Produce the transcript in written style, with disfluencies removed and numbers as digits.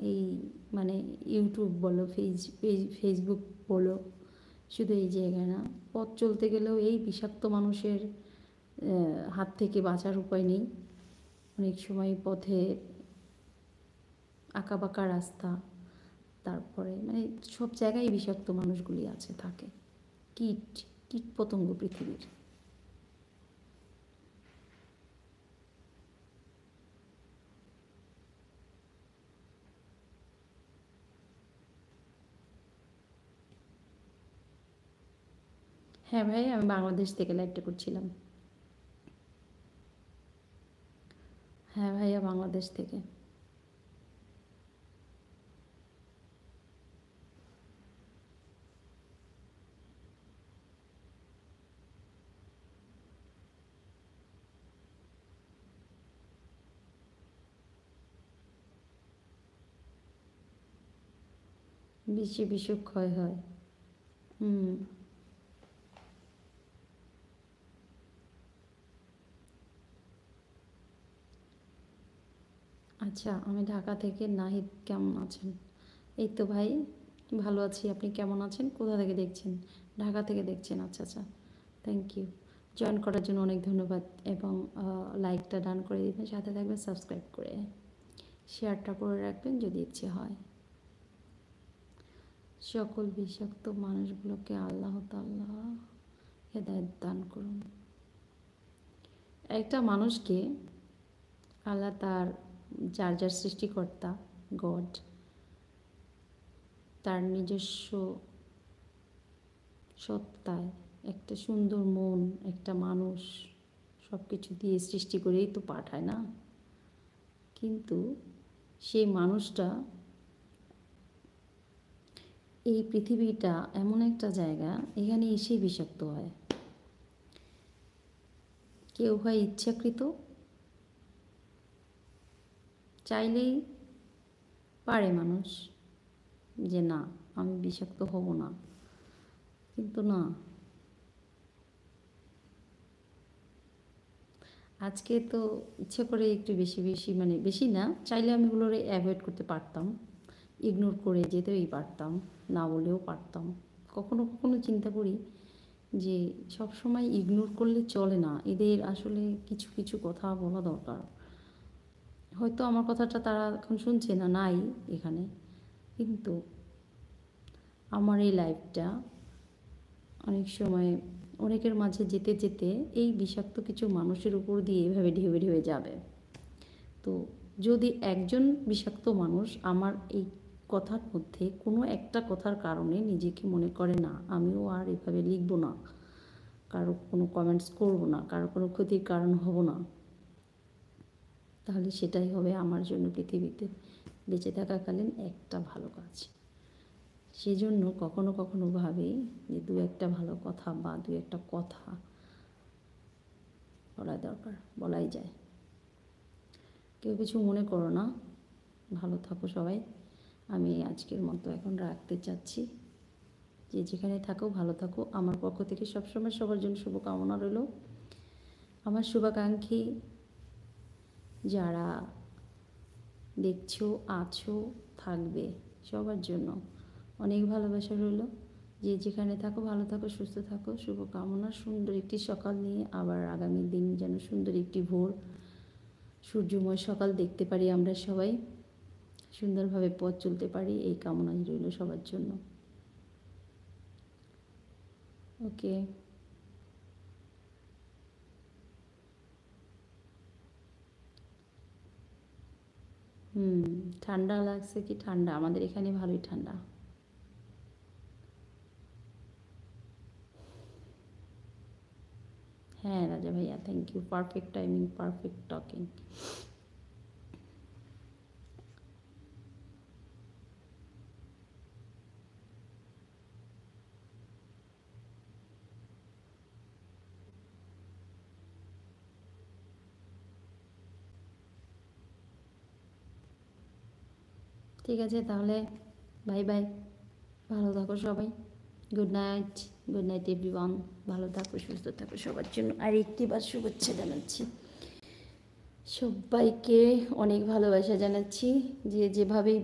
এই মানে ইউটিউব বলো, ফেসবুক বলো, শুধু এই জায়গায় না, পথ চলতে গেলেও এই বিষাক্ত মানুষের হাত থেকে বাঁচার উপায় নেই। অনেক সময় পথে আঁকাবাঁকা রাস্তা, তারপরে মানে সব জায়গায় বিষাক্ত মানুষগুলি আছে, থাকে। কীট কীট পতঙ্গ পৃথিবীর। হ্যাঁ ভাই, আমি বাংলাদেশ থেকে লাইভটা করছিলাম। হ্যাঁ ভাইয়া, বাংলাদেশ থেকে। বেশি বিষক্ষয় হয়। হুম। আচ্ছা, আমি ঢাকা থেকে। নাহিদ কেমন আছেন? এই তো ভাই, ভালো আছি। আপনি কেমন আছেন? কোথা থেকে দেখছেন? ঢাকা থেকে দেখছেন? আচ্ছা আচ্ছা, থ্যাংক ইউ। জয়েন করার জন্য অনেক ধন্যবাদ, এবং লাইকটা ডান করে দিবেন, সাথে থাকবেন সাবস্ক্রাইব করে, শেয়ারটা করে রাখবেন যদি ইচ্ছে হয়। সকল বিষাক্ত মানুষগুলোকে আল্লাহ তাআলা হেদায়েত দান করুন। একটা মানুষকে আল্লাহ তার যার যার সৃষ্টিকর্তা গড তার নিজস্ব সত্তায় একটা সুন্দর মন, একটা মানুষ, সব কিছু দিয়ে সৃষ্টি করেই তো পাঠায় না? কিন্তু সেই মানুষটা, এই পৃথিবীটা এমন একটা জায়গা, এখানে এসেই বিষাক্ত হয়। কেউ হয় ইচ্ছাকৃত, চাইলেই পারে মানুষ যে না, আমি বিষাক্ত হব না, কিন্তু না। আজকে তো ইচ্ছে করে একটু বেশি বেশি, মানে বেশি না, চাইলে আমি এগুলোরে অ্যাভয়েড করতে পারতাম, ইগনোর করে যেতেই পারতাম, না বলেও পারতাম। কখনো কখনো চিন্তা করি যে সব সময় ইগনোর করলে চলে না, এদের আসলে কিছু কিছু কথা বলা দরকার। হয়তো আমার কথাটা তারা এখন শুনছে না, নাই এখানে, কিন্তু আমার এই লাইফটা অনেক সময় অনেকের মাঝে যেতে যেতে এই বিষাক্ত কিছু মানুষের উপর দিয়ে এভাবে ঢেউে ঢেউে যাবে। তো যদি একজন বিষাক্ত মানুষ আমার এই কথার মধ্যে কোনো একটা কথার কারণে নিজেকে মনে করে না, আমিও আর এভাবে লিখব না, কারো কোনো কমেন্টস করব না, কারো কোনো ক্ষতির কারণ হব না, তাহলে সেটাই হবে আমার জন্য পৃথিবীতে বেঁচে থাকাকালীন একটা ভালো কাজ। সেজন্য কখনো কখনো ভাবি যে দু একটা ভালো কথা বা দু একটা কথা বলা দরকার, বলাই যায়। কেউ কিছু মনে করো না, ভালো থাকো সবাই। আমি আজকের মতো এখন রাখতে চাচ্ছি। যে যেখানে থাকো ভালো থাকো। আমার পক্ষ থেকে সবসময় সবার জন্য শুভকামনা রইল। আমার শুভাকাঙ্ক্ষী যারা দেখছো, আছো, থাকবে, সবার জন্য অনেক ভালোবাসা রইল। যে যেখানে থাকো ভালো থাকো, সুস্থ থাকো, শুভকামনা। সুন্দর একটি সকাল নিয়ে আবার আগামী দিন যেন সুন্দর একটি ভোর সূর্যময় সকাল দেখতে পারি, আমরা সবাই সুন্দরভাবে পথ চলতে পারি, এই কামনাই রইল সবার জন্য। ওকে। ঠান্ডা লাগছে কি? ঠান্ডা আমাদের এখানে ভালোই ঠান্ডা। হ্যাঁ রাজা ভাইয়া, thank you. Perfect timing, perfect talking. ঠিক আছে তাহলে, বাই বাই, ভালো থাকো সবাই। Good night, good night everyone. ভালো থাকো, সুস্থ থাকো সবার জন্য। আর একটিবার শুভেচ্ছা জানাচ্ছি সবাইকে, অনেক ভালোবাসা জানাচ্ছি, যে যেভাবেই